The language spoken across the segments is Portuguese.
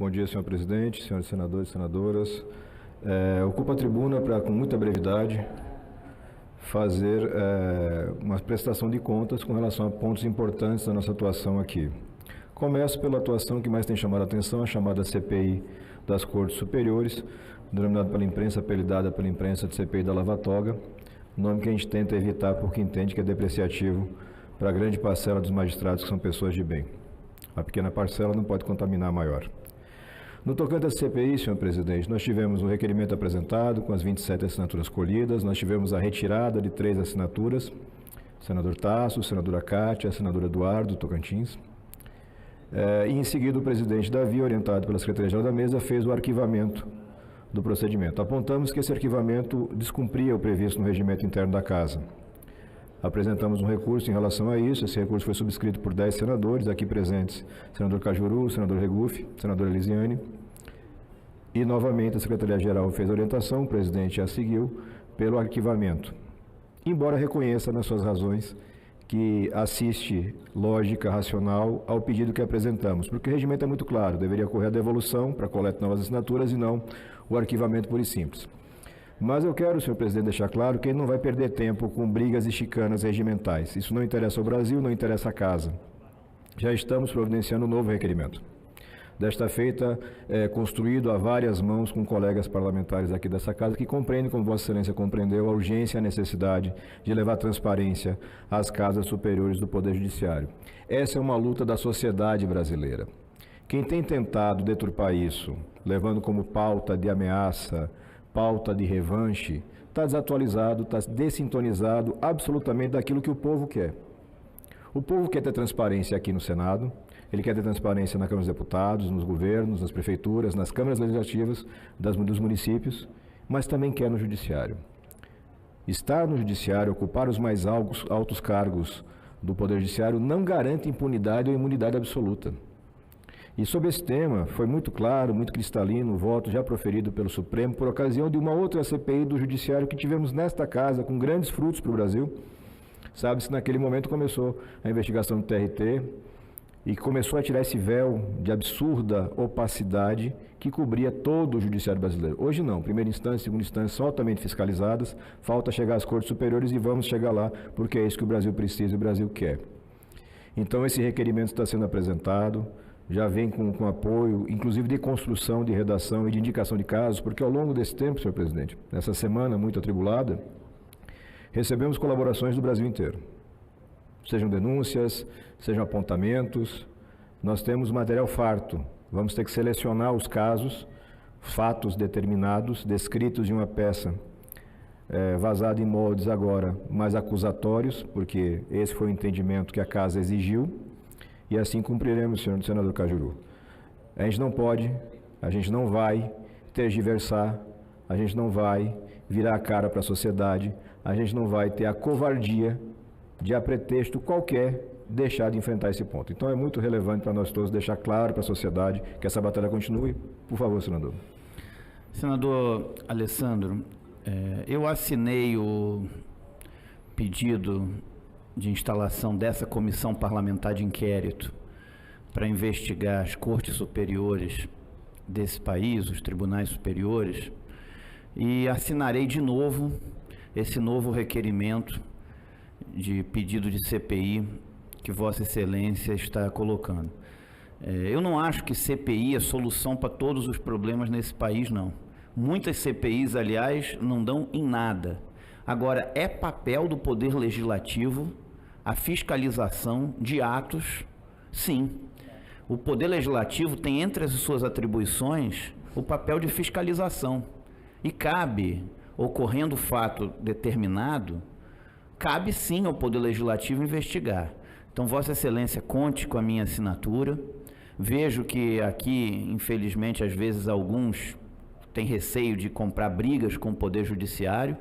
Bom dia, senhor presidente, senhores senadores e senadoras. Ocupo a tribuna para, com muita brevidade, fazer uma prestação de contas com relação a pontos importantes da nossa atuação aqui. Começo pela atuação que mais tem chamado a atenção, a chamada CPI das Cortes Superiores, denominada pela imprensa, apelidada pela imprensa de CPI da Lava Toga, nome que a gente tenta evitar porque entende que é depreciativo para a grande parcela dos magistrados que são pessoas de bem. A pequena parcela não pode contaminar a maior. No tocante à CPI, senhor presidente, nós tivemos um requerimento apresentado com as 27 assinaturas colhidas, nós tivemos a retirada de 3 assinaturas, o senador Tasso, a senadora Cátia, a senadora Eduardo, Tocantins. E em seguida o presidente Davi, orientado pela Secretaria-Geral da Mesa, fez o arquivamento do procedimento. Apontamos que esse arquivamento descumpria o previsto no regimento interno da Casa. Apresentamos um recurso em relação a isso, esse recurso foi subscrito por 10 senadores aqui presentes, senador Cajuru, senador Regufe, senadora Elisiane, e novamente a Secretaria-Geral fez a orientação, o presidente a seguiu pelo arquivamento. Embora reconheça nas suas razões que assiste lógica racional ao pedido que apresentamos, porque o regimento é muito claro, deveria ocorrer a devolução para coleta de novas assinaturas e não o arquivamento puro e simples. Mas eu quero, senhor presidente, deixar claro que ele não vai perder tempo com brigas e chicanas regimentais. Isso não interessa ao Brasil, não interessa à Casa. Já estamos providenciando um novo requerimento. Desta feita, construído a várias mãos com colegas parlamentares aqui dessa Casa que compreendem, como Vossa Excelência compreendeu, a urgência e a necessidade de levar transparência às casas superiores do Poder Judiciário. Essa é uma luta da sociedade brasileira. Quem tem tentado deturpar isso, levando como pauta de ameaça, pauta de revanche, está desatualizado, está dessintonizado absolutamente daquilo que o povo quer. O povo quer ter transparência aqui no Senado, ele quer ter transparência na Câmara dos Deputados, nos governos, nas prefeituras, nas câmaras legislativas dos municípios, mas também quer no Judiciário. Estar no Judiciário, ocupar os mais altos cargos do Poder Judiciário não garante impunidade ou imunidade absoluta. E sobre esse tema, foi muito claro, muito cristalino o voto já proferido pelo Supremo por ocasião de uma outra CPI do Judiciário que tivemos nesta Casa, com grandes frutos para o Brasil. Sabe-se que naquele momento começou a investigação do TRT e começou a tirar esse véu de absurda opacidade que cobria todo o Judiciário brasileiro. Hoje não, primeira instância e segunda instância são altamente fiscalizadas, falta chegar às Cortes Superiores e vamos chegar lá, porque é isso que o Brasil precisa e o Brasil quer. Então esse requerimento está sendo apresentado, já vem com apoio, inclusive de construção, de redação e de indicação de casos, porque ao longo desse tempo, senhor presidente, nessa semana muito atribulada, recebemos colaborações do Brasil inteiro. Sejam denúncias, sejam apontamentos, nós temos material farto. Vamos ter que selecionar os casos, fatos determinados, descritos em uma peça vazada em moldes agora, mais acusatórios, porque esse foi o entendimento que a Casa exigiu, e assim cumpriremos, senhor senador Cajuru. A gente não pode, a gente não vai tergiversar, a gente não vai virar a cara para a sociedade, a gente não vai ter a covardia de, a pretexto qualquer, deixar de enfrentar esse ponto. Então é muito relevante para nós todos deixar claro para a sociedade que essa batalha continue. Por favor, senador. Senador Alessandro, eu assinei o pedido de instalação dessa comissão parlamentar de inquérito para investigar as cortes superiores desse país, os tribunais superiores, e assinarei de novo esse novo requerimento de pedido de CPI que Vossa Excelência está colocando. Eu não acho que CPI é solução para todos os problemas nesse país, não. Muitas CPIs, aliás, não dão em nada. Agora, é papel do Poder Legislativo a fiscalização de atos, sim. O Poder Legislativo tem entre as suas atribuições o papel de fiscalização. E cabe, ocorrendo fato determinado, cabe sim ao Poder Legislativo investigar. Então, Vossa Excelência, conte com a minha assinatura. Vejo que aqui, infelizmente, às vezes alguns têm receio de comprar brigas com o Poder Judiciário,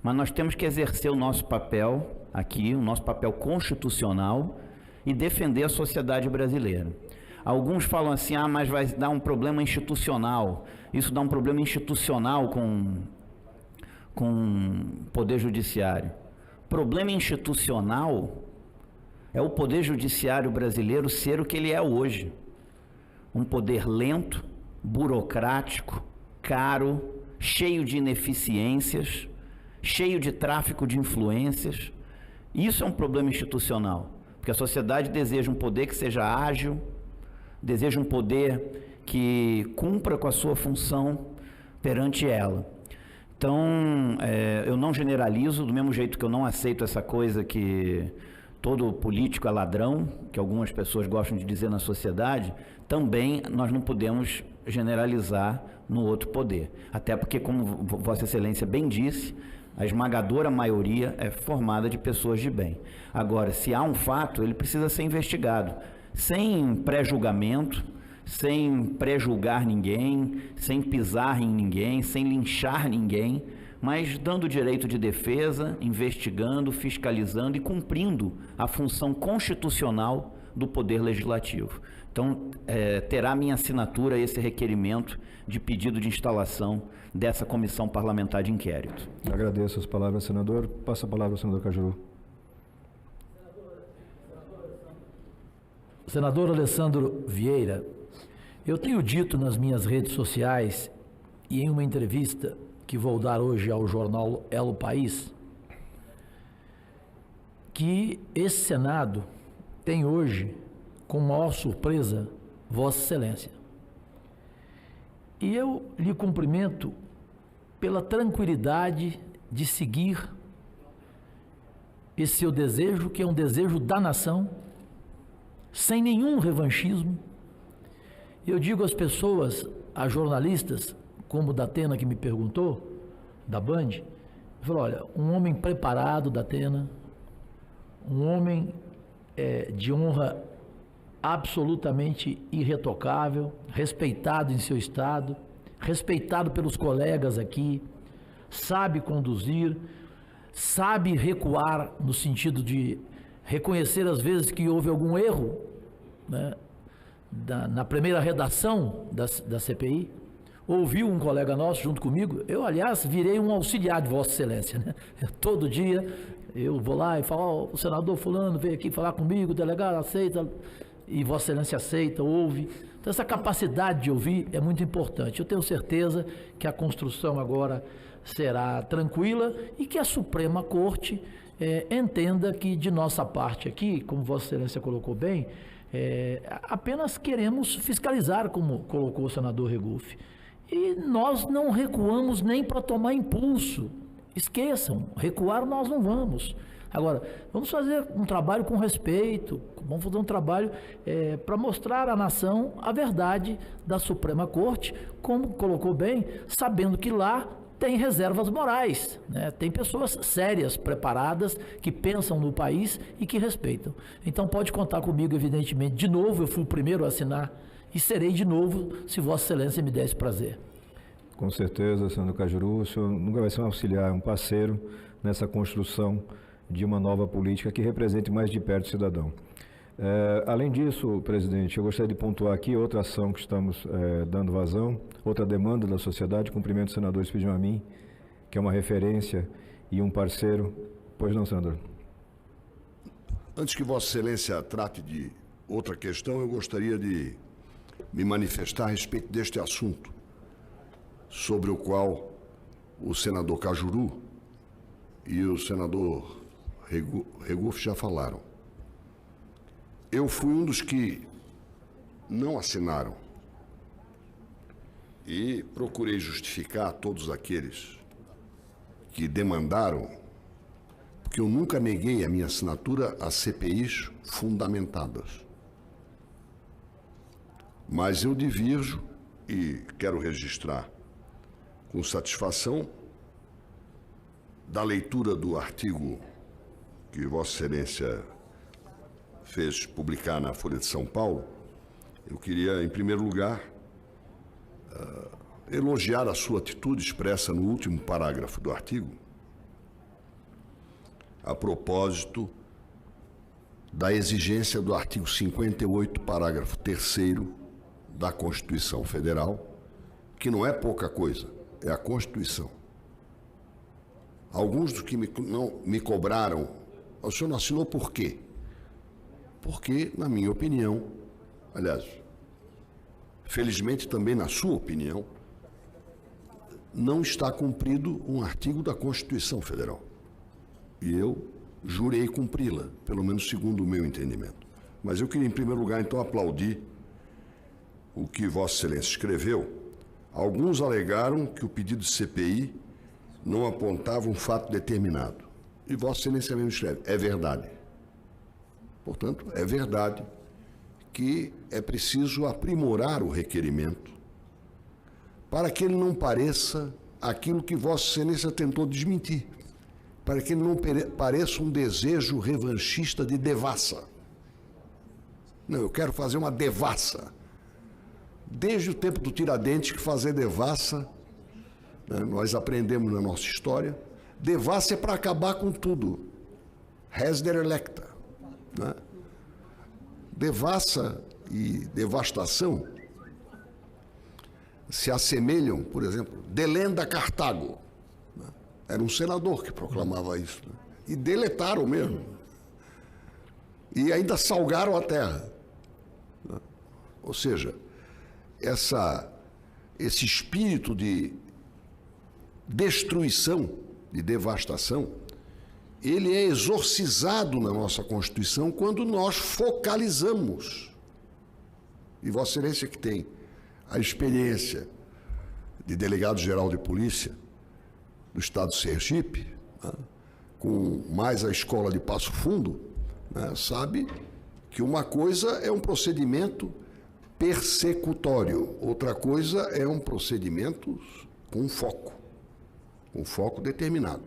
mas nós temos que exercer o nosso papel aqui, o nosso papel constitucional e defender a sociedade brasileira. Alguns falam assim, mas vai dar um problema institucional. Isso dá um problema institucional com o Poder Judiciário. Problema institucional é o Poder Judiciário brasileiro ser o que ele é hoje. Um poder lento, burocrático, caro, cheio de ineficiências, cheio de tráfico de influências. Isso é um problema institucional, porque a sociedade deseja um poder que seja ágil, deseja um poder que cumpra com a sua função perante ela. Então, eu não generalizo, do mesmo jeito que eu não aceito essa coisa que todo político é ladrão, que algumas pessoas gostam de dizer na sociedade, também nós não podemos generalizar no outro poder. Até porque, como Vossa Excelência bem disse, a esmagadora maioria é formada de pessoas de bem. Agora, se há um fato, ele precisa ser investigado, sem pré-julgamento, sem pré-julgar ninguém, sem pisar em ninguém, sem linchar ninguém, mas dando direito de defesa, investigando, fiscalizando e cumprindo a função constitucional do Poder Legislativo. Então, terá minha assinatura esse requerimento de pedido de instalação dessa comissão parlamentar de inquérito. Agradeço as palavras, senador. Passa a palavra ao senador Cajuru. Senador Alessandro Vieira, eu tenho dito nas minhas redes sociais e em uma entrevista que vou dar hoje ao jornal El País, que esse Senado tem hoje, com maior surpresa, Vossa Excelência. E eu lhe cumprimento pela tranquilidade de seguir esse seu desejo, que é um desejo da nação, sem nenhum revanchismo. Eu digo às pessoas, a jornalistas, como o Datena que me perguntou, da Band, eu falo, olha, um homem preparado, Datena, um homem de honra absolutamente irretocável, respeitado em seu estado, respeitado pelos colegas aqui, sabe conduzir, sabe recuar no sentido de reconhecer às vezes que houve algum erro, né, na primeira redação da CPI. Ouviu um colega nosso junto comigo, eu aliás virei um auxiliar de Vossa Excelência, né? Todo dia eu vou lá e falo, o senador fulano veio aqui falar comigo, o delegado aceita, e Vossa Excelência aceita, ouve. Então essa capacidade de ouvir é muito importante. Eu tenho certeza que a construção agora será tranquila e que a Suprema Corte entenda que de nossa parte aqui, como Vossa Excelência colocou bem, apenas queremos fiscalizar, como colocou o senador Regufe. E nós não recuamos nem para tomar impulso. Esqueçam, recuar nós não vamos. Agora, vamos fazer um trabalho com respeito, vamos fazer um trabalho para mostrar à nação a verdade da Suprema Corte, como colocou bem, sabendo que lá tem reservas morais, né? Tem pessoas sérias, preparadas, que pensam no país e que respeitam. Então pode contar comigo, evidentemente. De novo, eu fui o primeiro a assinar e serei de novo, se Vossa Excelência me der esse prazer. Com certeza, senador Cajuru, o senhor nunca vai ser um auxiliar, um parceiro nessa construção de uma nova política que represente mais de perto o cidadão. Além disso, presidente, eu gostaria de pontuar aqui outra ação que estamos dando vazão, outra demanda da sociedade. Cumprimento o senador Expedião Amin, que é uma referência e um parceiro. Pois não, senador? Antes que Vossa Excelência trate de outra questão, eu gostaria de me manifestar a respeito deste assunto, sobre o qual o senador Cajuru e o senador Regufe já falaram. Eu fui um dos que não assinaram e procurei justificar a todos aqueles que demandaram, porque eu nunca neguei a minha assinatura a CPIs fundamentadas. Mas eu divirjo e quero registrar com satisfação da leitura do artigo que Vossa Excelência fez publicar na Folha de São Paulo. Eu queria, em primeiro lugar, elogiar a sua atitude expressa no último parágrafo do artigo, a propósito da exigência do artigo 58, parágrafo 3º da Constituição Federal, que não é pouca coisa, é a Constituição. Alguns dos que me cobraram, o senhor não assinou por quê? Porque, na minha opinião, aliás, felizmente também na sua opinião, não está cumprido um artigo da Constituição Federal. E eu jurei cumpri-la, pelo menos segundo o meu entendimento. Mas eu queria, em primeiro lugar, então, aplaudir o que Vossa Excelência escreveu. Alguns alegaram que o pedido de CPI não apontava um fato determinado. E Vossa Excelência mesmo escreve, é verdade. Portanto, é verdade que é preciso aprimorar o requerimento para que ele não pareça aquilo que Vossa Excelência tentou desmentir, para que ele não pareça um desejo revanchista de devassa. Não, eu quero fazer uma devassa. Desde o tempo do Tiradentes que fazer devassa, né, nós aprendemos na nossa história, devassa é para acabar com tudo. Res der electa. Né? Devassa e devastação se assemelham, por exemplo, delenda Cartago. Né? Era um senador que proclamava isso. Né? E deletaram mesmo. E ainda salgaram a terra. Né? Ou seja, esse espírito de destruição, de devastação, ele é exorcizado na nossa Constituição quando nós focalizamos. E Vossa Excelência, que tem a experiência de delegado-geral de polícia do estado de Sergipe, né, com mais a escola de Passo Fundo, né, sabe que uma coisa é um procedimento persecutório, outra coisa é um procedimento com foco determinado.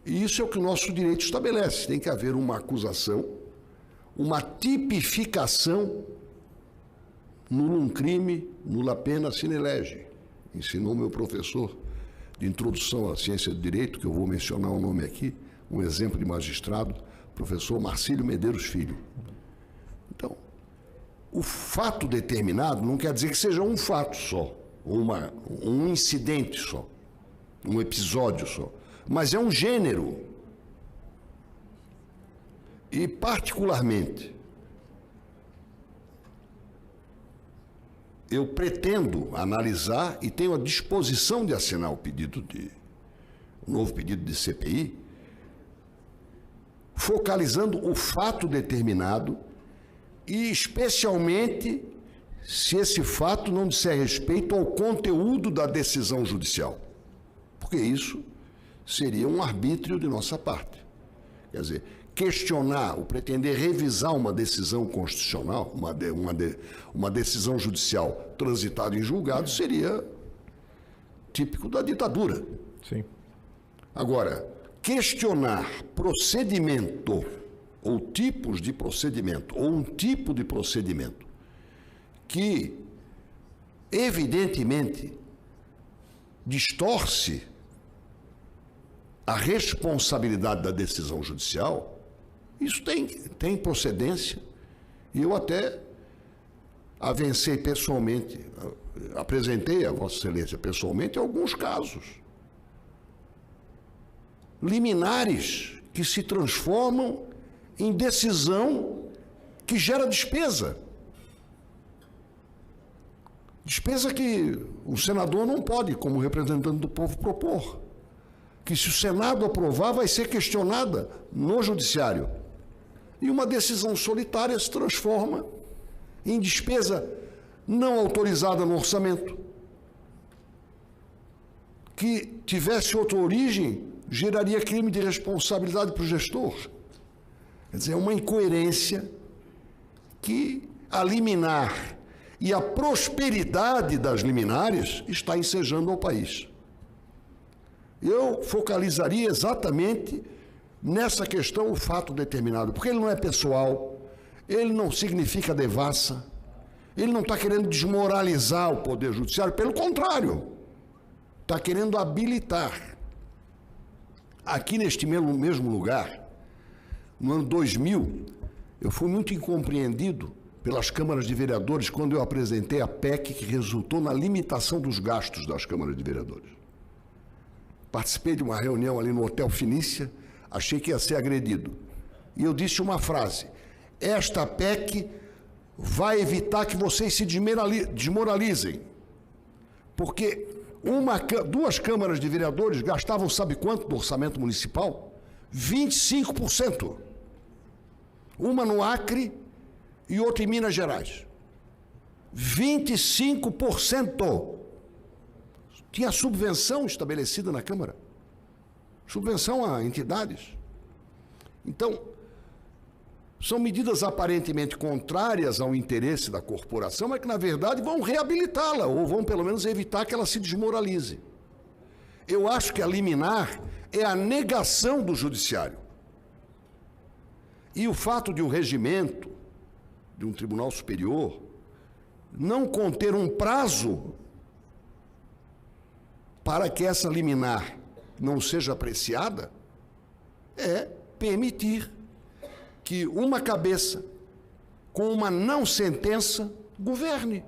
E isso é o que o nosso direito estabelece. Tem que haver uma acusação, uma tipificação, nullum crime, nulla pena sine lege. Ensinou meu professor de introdução à ciência do direito, que eu vou mencionar o nome aqui, um exemplo de magistrado, professor Marcílio Medeiros Filho. Então, o fato determinado não quer dizer que seja um fato só, um incidente só, um episódio só. Mas é um gênero. E, particularmente, eu pretendo analisar e tenho a disposição de assinar o novo pedido de CPI, focalizando o fato determinado e, especialmente, se esse fato não disser respeito ao conteúdo da decisão judicial. Porque isso seria um arbítrio de nossa parte. Quer dizer, questionar ou pretender revisar uma decisão constitucional, uma decisão judicial transitada em julgado, seria típico da ditadura. Sim. Agora, questionar procedimento ou tipos de procedimento, ou um tipo de procedimento que, evidentemente, distorce a responsabilidade da decisão judicial, isso tem procedência. E eu até avencei pessoalmente, apresentei a Vossa Excelência pessoalmente alguns casos. Liminares que se transformam em decisão que gera despesa. Despesa que o senador não pode, como representante do povo, propor. Que se o Senado aprovar, vai ser questionada no Judiciário. E uma decisão solitária se transforma em despesa não autorizada no orçamento. Que tivesse outra origem, geraria crime de responsabilidade para o gestor. Quer dizer, é uma incoerência que a liminar e a prosperidade das liminares está ensejando ao país. Eu focalizaria exatamente nessa questão o fato determinado, porque ele não é pessoal, ele não significa devassa, ele não está querendo desmoralizar o Poder Judiciário, pelo contrário, está querendo habilitar. Aqui neste mesmo lugar, no ano 2000, eu fui muito incompreendido pelas câmaras de vereadores quando eu apresentei a PEC que resultou na limitação dos gastos das câmaras de vereadores. Participei de uma reunião ali no Hotel Finícia, achei que ia ser agredido. E eu disse uma frase: esta PEC vai evitar que vocês se desmoralizem. Porque duas câmaras de vereadores gastavam, sabe quanto do orçamento municipal? 25%. Uma no Acre e outra em Minas Gerais. 25%. Tinha subvenção estabelecida na Câmara. Subvenção a entidades. Então, são medidas aparentemente contrárias ao interesse da corporação, mas que, na verdade, vão reabilitá-la, ou vão, pelo menos, evitar que ela se desmoralize. Eu acho que a liminar é a negação do judiciário. E o fato de um regimento, de um tribunal superior, não conter um prazo para que essa liminar não seja apreciada, é permitir que uma cabeça com uma não sentença governe.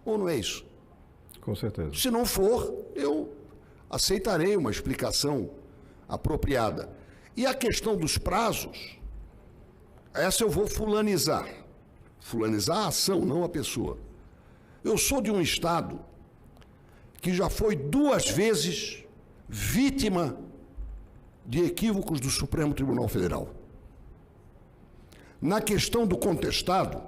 Ou não é isso? Com certeza. Se não for, eu aceitarei uma explicação apropriada. E a questão dos prazos, essa eu vou fulanizar. Fulanizar a ação, não a pessoa. Eu sou de um estado que já foi 2 vezes vítima de equívocos do Supremo Tribunal Federal. Na questão do contestado,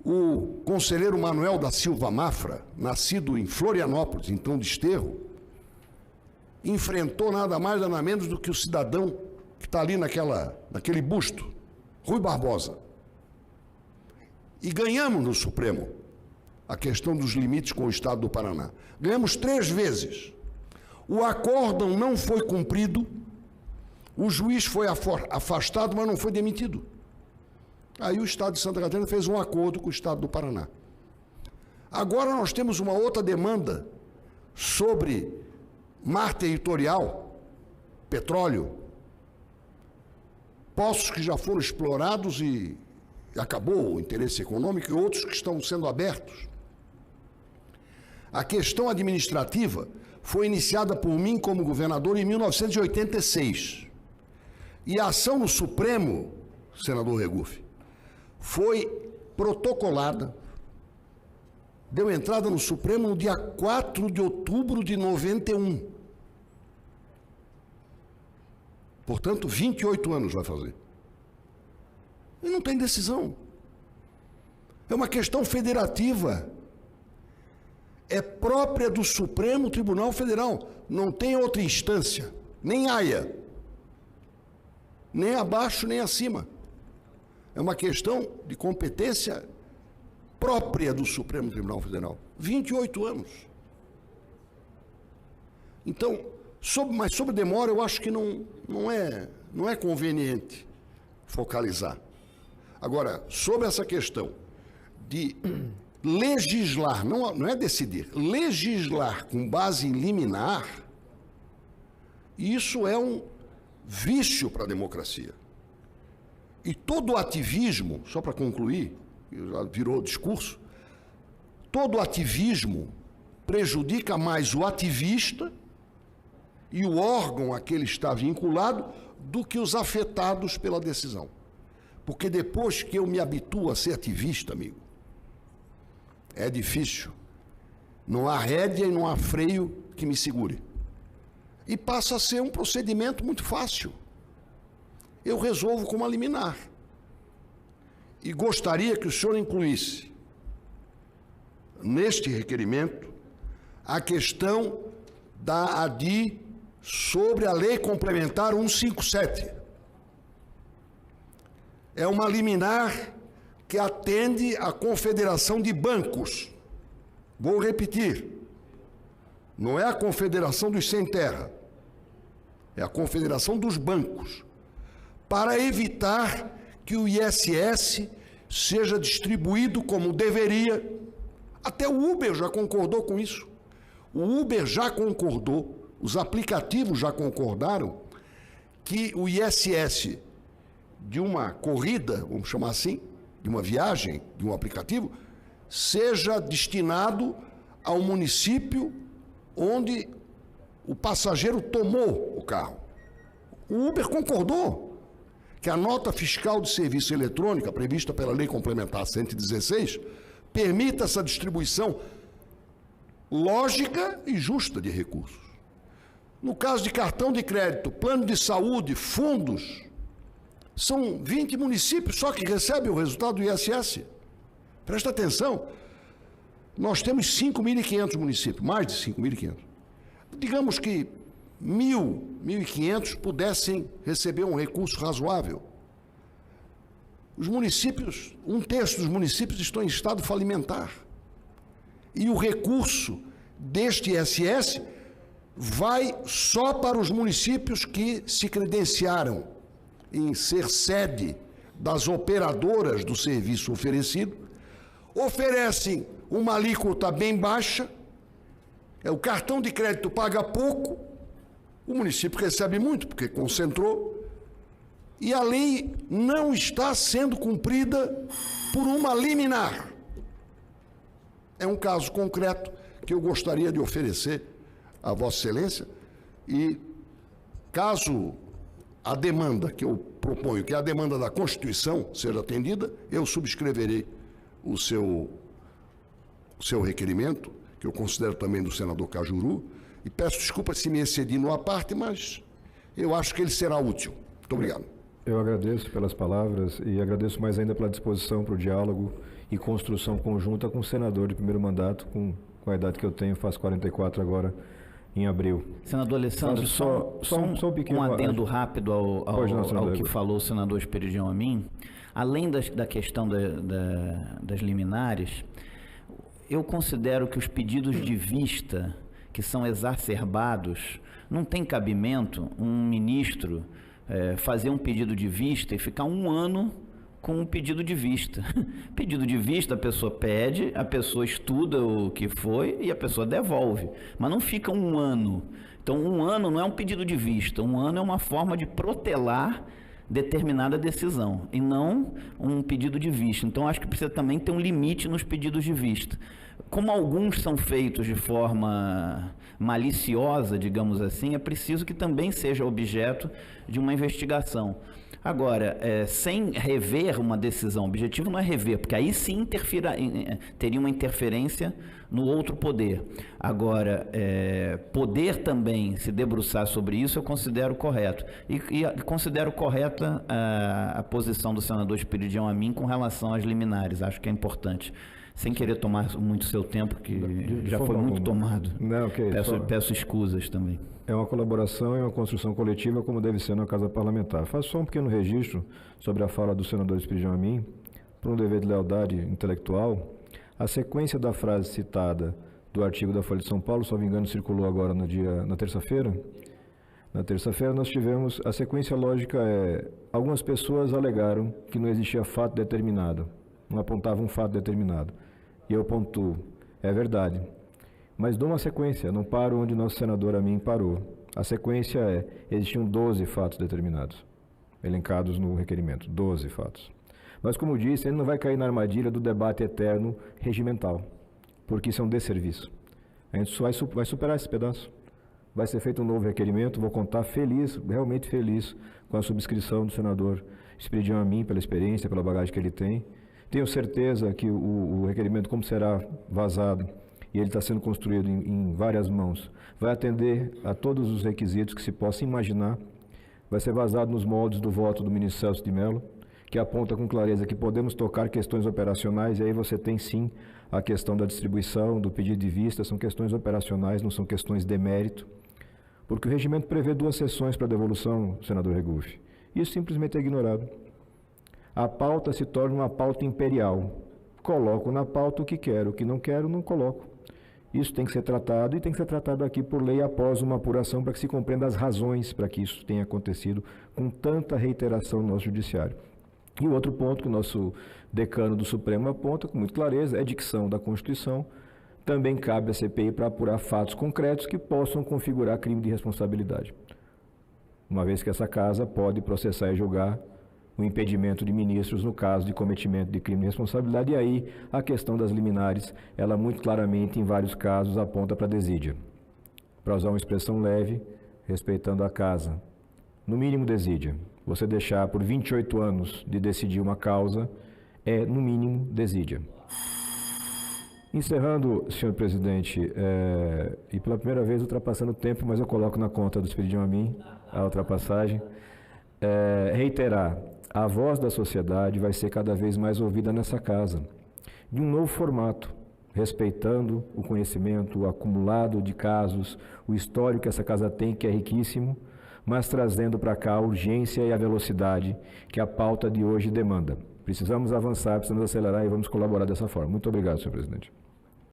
o conselheiro Manuel da Silva Mafra, nascido em Florianópolis, então Desterro, enfrentou nada mais nada menos do que o cidadão que está ali naquele busto, Rui Barbosa. E ganhamos no Supremo a questão dos limites com o Estado do Paraná. Ganhamos 3 vezes. O acórdão não foi cumprido, o juiz foi afastado, mas não foi demitido. Aí o Estado de Santa Catarina fez um acordo com o Estado do Paraná. Agora nós temos uma outra demanda sobre mar territorial, petróleo, poços que já foram explorados e acabou o interesse econômico, e outros que estão sendo abertos. A questão administrativa foi iniciada por mim como governador em 1986. E a ação no Supremo, senador Regufe, foi protocolada, deu entrada no Supremo no dia 4 de outubro de 91. Portanto, 28 anos vai fazer. E não tem decisão. É uma questão federativa. É própria do Supremo Tribunal Federal. Não tem outra instância, nem AIA. Nem abaixo, nem acima. É uma questão de competência própria do Supremo Tribunal Federal. 28 anos. Então, mas sobre demora, eu acho que não é conveniente focalizar. Agora, sobre essa questão de legislar, não é decidir, legislar com base em liminar, isso é um vício para a democracia. E todo ativismo, só para concluir, já virou discurso, todo ativismo prejudica mais o ativista e o órgão a que ele está vinculado do que os afetados pela decisão. Porque depois que eu me habituo a ser ativista, amigo, é difícil. Não há rédea e não há freio que me segure. E passa a ser um procedimento muito fácil. Eu resolvo com uma liminar. E gostaria que o senhor incluísse neste requerimento a questão da ADI sobre a Lei Complementar 157. É uma liminar que atende à Confederação de Bancos. Vou repetir. Não é a Confederação dos Sem Terra. É a Confederação dos Bancos. Para evitar que o ISS seja distribuído como deveria. Até o Uber já concordou com isso. O Uber já concordou, os aplicativos já concordaram que o ISS de uma corrida, vamos chamar assim, de uma viagem, de um aplicativo, seja destinado ao município onde o passageiro tomou o carro. O Uber concordou que a nota fiscal de serviço eletrônica, prevista pela Lei Complementar 116, permita essa distribuição lógica e justa de recursos. No caso de cartão de crédito, plano de saúde, fundos, são 20 municípios só que recebem o resultado do ISS. Presta atenção, nós temos 5.500 municípios, mais de 5.500. Digamos que 1.500 pudessem receber um recurso razoável. Os municípios, 1/3 dos municípios estão em estado falimentar. E o recurso deste ISS vai só para os municípios que se credenciaram em ser sede das operadoras do serviço oferecido, oferecem uma alíquota bem baixa, o cartão de crédito paga pouco, o município recebe muito, porque concentrou, e a lei não está sendo cumprida por uma liminar. É um caso concreto que eu gostaria de oferecer a Vossa Excelência, e caso a demanda que eu proponho, que é a demanda da Constituição, seja atendida, eu subscreverei o seu requerimento, que eu considero também do senador Cajuru, e peço desculpa se me excedi numa parte, mas eu acho que ele será útil. Muito obrigado. Eu agradeço pelas palavras e agradeço mais ainda pela disposição para o diálogo e construção conjunta com o senador de primeiro mandato, com a idade que eu tenho, faço 44 agora, em abril. Senador Alessandro, só um adendo rápido ao que falou o senador Esperidião Amin. Além da questão das liminares, eu considero que os pedidos de vista que são exacerbados, não tem cabimento um ministro fazer um pedido de vista e ficar um ano com um pedido de vista. Pedido de vista, a pessoa pede, a pessoa estuda o que foi e a pessoa devolve, mas não fica um ano. Então, um ano não é um pedido de vista, um ano é uma forma de protelar determinada decisão e não um pedido de vista. Então, acho que precisa também ter um limite nos pedidos de vista. Como alguns são feitos de forma maliciosa, digamos assim, é preciso que também seja objeto de uma investigação. Agora, sem rever uma decisão, o objetivo não é rever, porque aí sim teria uma interferência no outro poder. Agora, poder também se debruçar sobre isso, eu considero correto. E considero correta a posição do senador Esperidião Amin com relação às liminares, acho que é importante. Sem querer tomar muito seu tempo, que já foi muito tomado. Não, okay, peço escusas também. É uma colaboração e uma construção coletiva, como deve ser na Casa Parlamentar. Faço só um pequeno registro sobre a fala do senador Esperidião Amin, por um dever de lealdade intelectual. A sequência da frase citada do artigo da Folha de São Paulo, se não me engano, circulou agora na terça-feira. Na terça-feira nós tivemos, a sequência lógica algumas pessoas alegaram que não existia fato determinado, não apontavam um fato determinado. E eu pontuo, é verdade. Mas dou uma sequência, não paro onde nosso senador Amin parou. A sequência existiam 12 fatos determinados, elencados no requerimento, 12 fatos. Mas, como disse, ele não vai cair na armadilha do debate eterno regimental, porque isso é um desserviço. A gente vai superar esse pedaço. Vai ser feito um novo requerimento, vou contar feliz, realmente feliz, com a subscrição do senador Esperidião Amin, pela experiência, pela bagagem que ele tem. Tenho certeza que o requerimento, como será vazado, e ele está sendo construído em várias mãos, vai atender a todos os requisitos que se possa imaginar, vai ser vazado nos moldes do voto do ministro Celso de Mello, que aponta com clareza que podemos tocar questões operacionais, e aí você tem sim a questão da distribuição, do pedido de vista, são questões operacionais, não são questões de mérito, porque o regimento prevê 2 sessões para devolução, senador Regufe. Isso simplesmente é ignorado. A pauta se torna uma pauta imperial. Coloco na pauta o que quero, o que não quero, não coloco. Isso tem que ser tratado, e tem que ser tratado aqui por lei após uma apuração para que se compreenda as razões para que isso tenha acontecido com tanta reiteração no nosso judiciário. E o outro ponto que o nosso decano do Supremo aponta com muita clareza é a dicção da Constituição. Também cabe à CPI para apurar fatos concretos que possam configurar crime de responsabilidade. Uma vez que essa casa pode processar e julgar o impedimento de ministros no caso de cometimento de crime de responsabilidade, e aí a questão das liminares, ela muito claramente, em vários casos, aponta para a desídia. Para usar uma expressão leve, respeitando a casa, no mínimo desídia, Você deixar por 28 anos de decidir uma causa é, no mínimo, desídia. Encerrando, senhor presidente, e pela primeira vez ultrapassando o tempo, mas eu coloco na conta do Espiridião a mim a ultrapassagem, reiterar, a voz da sociedade vai ser cada vez mais ouvida nessa casa, de um novo formato, respeitando o conhecimento o acumulado de casos, o histórico que essa casa tem, que é riquíssimo, mas trazendo para cá a urgência e a velocidade que a pauta de hoje demanda. Precisamos avançar, precisamos acelerar e vamos colaborar dessa forma. Muito obrigado, senhor presidente.